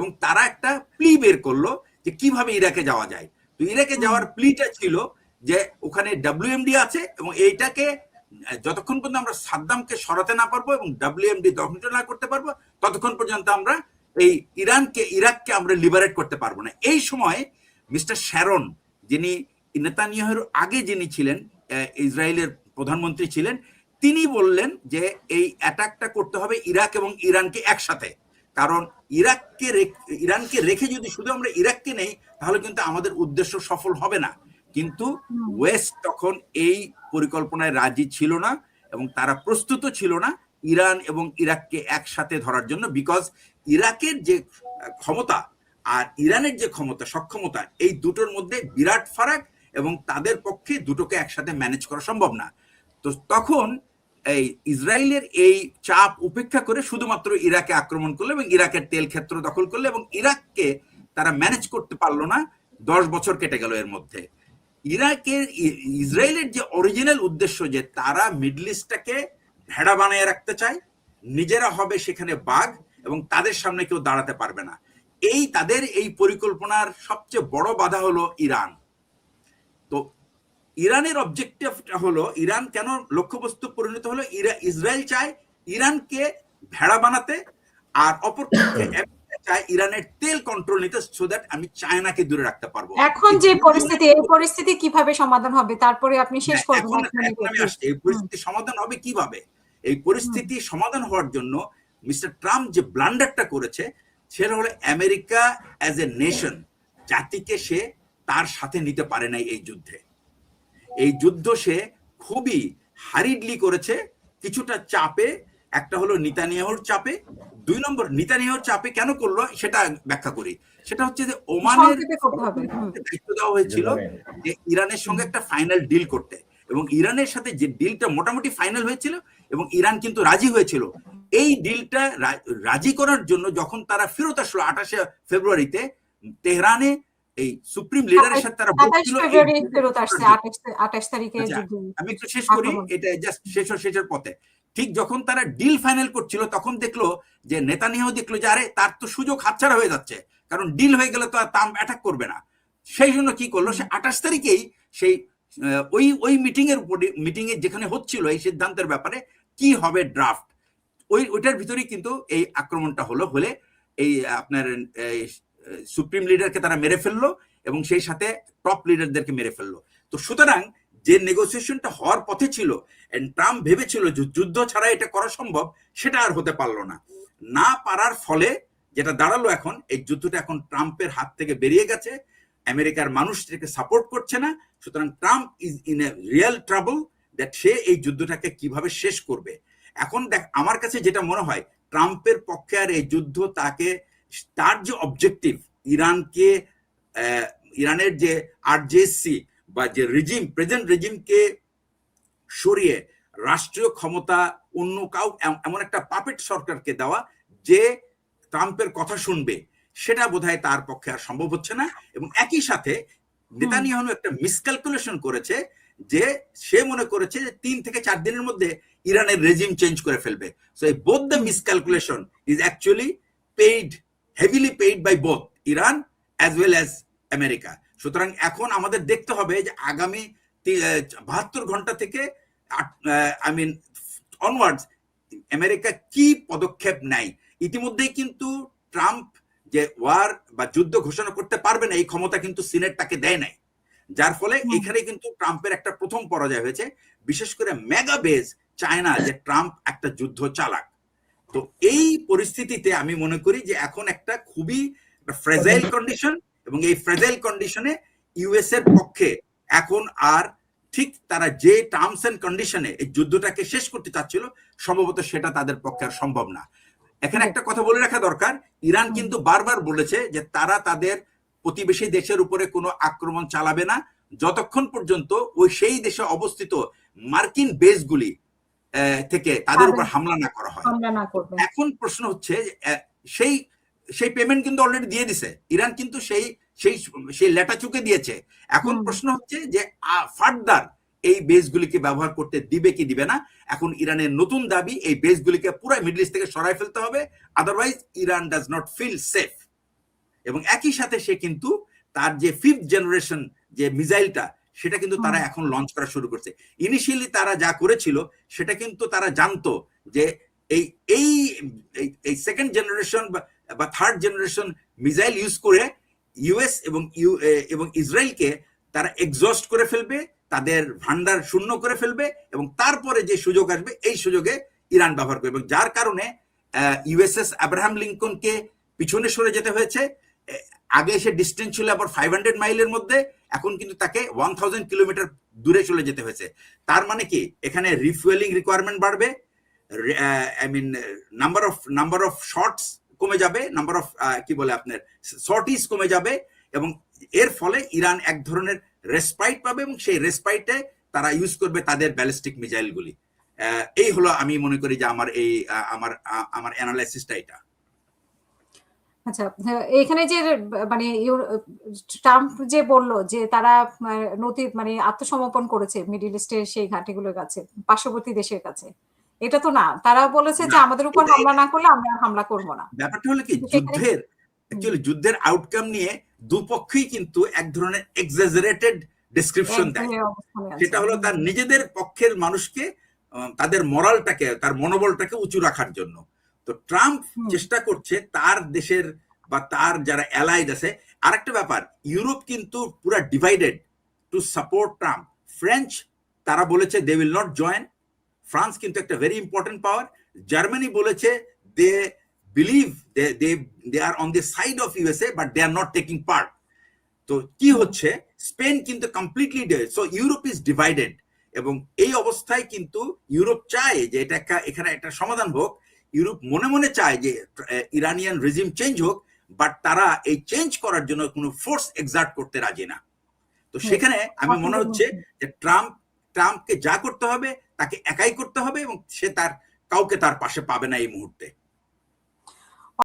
এবং তারা একটা প্লি বের করলো যে কিভাবে ইরাকে যাওয়া যায়। তো ইরাকে যাওয়ার প্লিটা ছিল যে ওখানে WMD আছে এবং এইটাকে যতক্ষণ পর্যন্ত আমরা সাদ্দামকে সরাতে না পারবো এবং WMD দখল না করতে পারবো ততক্ষণ পর্যন্ত আমরা এই ইরাককে আমরা লিবারেট করতে পারবো না। এই সময় মিস্টার শ্যারন, যিনি নেতানিয়াহুর আগে যিনি ছিলেন ইসরায়েলের প্রধানমন্ত্রী ছিলেন, তিনি বললেন যে এই অ্যাটাকটা করতে হবে ইরাক এবং ইরানকে একসাথে, কারণ ইরানকে রেখে যদি শুধু আমরা ইরাককে নেই তাহলে কিন্তু আমাদের উদ্দেশ্য সফল হবে না। কিন্তু ওয়েস্ট তখন এই পরিকল্পনায় রাজি ছিল না এবং তারা প্রস্তুত ছিল না ইরান এবং ইরাককে একসাথে ধরার জন্য, বিকজ ইরাকের যে ক্ষমতা আর ইরানের যে ক্ষমতা সক্ষমতা এই দুটোর মধ্যে বিরাট ফারাক এবং তাদের পক্ষে দুটোকে একসাথে ম্যানেজ করা সম্ভব না। তো তখন এই ইসরায়েলের এই চাপ উপেক্ষা করে শুধুমাত্র ইরাকে আক্রমণ করলো এবং ইরাকের তেল ক্ষেত্র দখল করলো এবং ইরাককে তারা ম্যানেজ করতে পারলো না। 10 বছর কেটে গেল এর মধ্যে। ইসরায়েলের যে অরিজিনাল উদ্দেশ্য যে তারা মিডল ইস্টটাকে ভেড়া বানিয়ে রাখতে চায়, নিজেরা হবে সেখানে বাঘ এবং তাদের সামনে কেউ দাঁড়াতে পারবে না, এই তাদের এই পরিকল্পনার সবচেয়ে বড় বাধা হলো ইরান। তো ইরানের অবজেক্টিভটা হলো, ইরান কেন লক্ষ্যবস্তু পরিণত হলো, ইসরায়েল চায় ইরানকে ভেড়া বানাতে আর অপরপক্ষে চায় ইরানের তেল কন্ট্রোল নিতে, সো দ্যাট আমি চায়নাকে দূরে রাখতে পারবো। এখন যে পরিস্থিতি, এই পরিস্থিতি কিভাবে সমাধান হবে তারপরে আপনি শেষ করবেন। এই পরিস্থিতি সমাধান হবে কিভাবে? এই পরিস্থিতি সমাধান হওয়ার জন্য মিস্টার ট্রাম্প যে ব্লান্ডারটা করেছে সেটা হলো আমেরিকা অ্যাজ এ নেশন, জাতিকে সে তার সাথে নিতে পারে নাই এই যুদ্ধে। এই যুদ্ধ সে খুবই হারিডলি করেছে কিছুটা চাপে। একটা হলো নেতানিয়াহুর চাপে, 2 নম্বর নেতানিয়াহুর চাপে কেন করলো সেটা ব্যাখ্যা করি। সেটা হচ্ছে যে ওমানের দায়িত্ব দেওয়া হয়েছিল যে ইরানের সঙ্গে একটা ফাইনাল ডিল করতে, এবং ইরানের সাথে যে ডিলটা মোটামুটি ফাইনাল হয়েছিল এবং ইরান কিন্তু রাজি হয়েছিল। এই ডিলটা রাজি করার জন্য যখন তারা ফেরত আসলো 28 ফেব্রুয়ারিতে তেহরানে, এই সুপ্রিম লিডারের সাথে তারা বলছিল, আমি একটু শেষ করি, এটা জাস্ট শেষের পথে। ঠিক যখন তারা ডিল ফাইনাল করছিল তখন দেখলো যে নেতানিয়াহু দেখলো যে আরে তার তো সুযোগ হাতছাড়া হয়ে যাচ্ছে, কারণ ডিল হয়ে গেলে তো আর তাম অ্যাটাক করবে না। সেই জন্য কি করলো, সে 28 তারিখেই সেই ওই মিটিং এ যেখানে হচ্ছিল এই সিদ্ধান্তের ব্যাপারে কি হবে ড্রাফট, ওইটার ভিতরেই কিন্তু এই আক্রমণটা হলে এই আপনার সুপ্রিম লিডারকে তারা মেরে ফেললো এবং সেই সাথে টপ লিডারদেরকে মেরে ফেললো। তো সুতরাং যে নেগোসিয়েশনটা হওয়ার পথে ছিল, ট্রাম্প ভেবেছিল যুদ্ধ ছাড়া এটা করা সম্ভব, সেটা আর হতে পারলো না পারার ফলে যেটা দাঁড়ালো এখন, এই যুদ্ধটা এখন ট্রাম্পের হাত থেকে বেরিয়ে গেছে, আমেরিকার মানুষ এটাকে সাপোর্ট করছে না। সুতরাং Trump is in a real trouble that সে এই যুদ্ধটাকে কিভাবে শেষ করবে। এখন দেখ, আমার কাছে যেটা মনে হয় ট্রাম্পের পক্ষে আর এই যুদ্ধ, তার যে অবজেক্টিভ ইরানের যে আরজেসি বা যে রেজিম, প্রেজেন্ট রেজিমকে সরিয়ে রাষ্ট্রীয় ক্ষমতা অন্য এমন একটা পাপেট সরকারকে দেওয়া যে ট্রাম্পের কথা শুনবে, সেটা বোধহয় তার পক্ষে আর সম্ভব হচ্ছে না। এবং একই সাথে নেতানিয়াহু একটা মিসক্যালকুলেশন করেছে যে সে মনে করেছে যে 3 থেকে 4 দিনের মধ্যে ইরানের রেজিম চেঞ্জ করে ফেলবে। সো এই both the miscalculation is actually heavily paid by both Iran as well as America. সুতরাং এখন আমাদের দেখতে হবে যে আগামী 72 ঘন্টা থেকে অনওয়ার্ডস আমেরিকা কি পদক্ষেপ নেয়। ইতিমধ্যেই কিন্তু ট্রাম্প যে ওয়ার বা যুদ্ধ ঘোষণা করতে পারবে না এই ক্ষমতা কিন্তু সিনেট তাকে দেয় নাই, যার ফলে এখানে কিন্তু ট্রাম্পের একটা প্রথম পরাজয় হয়েছে। বিশেষ করে মেগা বেজ চায়না যে ট্রাম্প একটা যুদ্ধ চালাক। তো এই পরিস্থিতিতে আমি মনে করি যে এখন একটা খুবই ফ্রেজাইল কন্ডিশন, এবং এই ফ্রেজাইল কন্ডিশনে ইউএস এর পক্ষে এখন আর ঠিক তারা যে টার্মস এন্ড কন্ডিশনে এই যুদ্ধটাকে শেষ করতে চাচ্ছিল সম্ভবত সেটা তাদের পক্ষে আর সম্ভব না। এখানে একটা কথা বলে রাখা দরকার, ইরান কিন্তু বারবার বলেছে যে তারা তাদের প্রতিবেশী দেশের উপরে কোনো আক্রমণ চালাবে না যতক্ষণ পর্যন্ত সেই দেশে অবস্থিত মার্কিন বেসগুলি থেকে তাদের উপর হামলা না করা হয়। এখন প্রশ্ন হচ্ছে সেই পেমেন্ট কিন্তু অলরেডি দিয়ে দিছে ইরান, কিন্তু সেই লেটা চুকে দিয়েছে। এখন প্রশ্ন হচ্ছে যে ফার্দার এই বেসগুলিকে ব্যবহার করতে দিবে কি দিবে না। এখন ইরানের নতুন দাবি এই বেসগুলিকে পুরো মিডল ইস্ট থেকে সরাই ফেলতে হবে, otherwise Iran does not feel safe. এবং একই সাথে সে কিন্তু তার যে 5th জেনারেশন যে মিসাইলটা সেটা কিন্তু তারা এখন লঞ্চ করা শুরু করছে। ইনিশিয়ালি তারা যা করেছিল সেটা কিন্তু তারা জানতো যে এই এই এই 2nd জেনারেশন বা 3rd জেনারেশন মিসাইল ইউজ করে ইউএস এবং ইসরায়েলকে তারা এক্সস্ট করে ফেলবে, তাদের ভান্ডার শূন্য করে ফেলবে, এবং তারপরে যে সুযোগ আসবে এই সুযোগে ইরান ব্যবহার করবে, এবং যার কারণে ইউএসএস আব্রাহাম লিঙ্কনকে পিছনে সরে যেতে হয়েছে। আগে সে ডিস্টেন্স ছিল আবার 500 মাইলের মধ্যে, এখন কিন্তু তাকে 1000 কিলোমিটার দূরে চলে যেতে হয়েছে। তার মানে কি এখানে রিফুয়েলিং রিকোয়ারমেন্ট বাড়বে, I mean number of shots কমে যাবে, নাম্বার অফ কি বলে আপনার সর্টিস কমে যাবে, এবং এর ফলে ইরান এক ধরনের রেসপাইট পাবে, এবং সেই রেসপাইটে তারা ইউজ করবে তাদের ব্যালিস্টিক মিসাইলগুলি। এই হলো আমি মনে করি যে আমার অ্যানালাইসিসটা এটা। আচ্ছা, এখানে যে মানে ট্রাম্প যে বলল যে তারা মানে আত্মসমর্পণ করেছে মিডল ইস্টের সেই ঘাঁটিগুলোর কাছে, পার্শ্ববর্তী দেশের কাছে, এটা তো না, তারা বলেছে যে আমাদের উপর হামলা না করলে আমরা হামলা করব না। ব্যাপারটা হলো কি, যুদ্ধের আউটকাম নিয়ে দুপক্ষই কিন্তু এক ধরনের এক্সাজারেটেড ডেসক্রিপশন দেয়। সেটা হলো তার নিজেদের পক্ষের মানুষকে, তাদের মরালটাকে, তার মনোবলটাকে উঁচু রাখার জন্য। তো ট্রাম্প চেষ্টা করছে তার দেশের বা তার যারা অ্যালাইড আছে। আরেকটা ব্যাপার, ইউরোপ কিন্তু পুরো divided to support Trump. French তারা বলেছে they will not join. France কিন্তু একটা ভেরি ইম্পর্টেন্ট পাওয়ার। জার্মানি বলেছে they believe they are on the side of USA but they are not taking part. তো কি হচ্ছে, স্পেন কিন্তু completely, so Europe is divided. এবং এই অবস্থায় কিন্তু ইউরোপ চায় যে এখানে একটা সমাধান হোক। ইউরোপ মনে মনে চায় যে ইরানিয়ান রেজিম চেঞ্জ হোক, বাট তারা এই চেঞ্জ করার জন্য কোনো ফোর্স এক্সার্ট করতে রাজি না। তো সেখানে আমি মনে হচ্ছে যে ট্রাম্পকে যা করতে হবে তাকে একাই করতে হবে, এবং সে কাউকে তার পাশে পাবে না এই মুহূর্তে।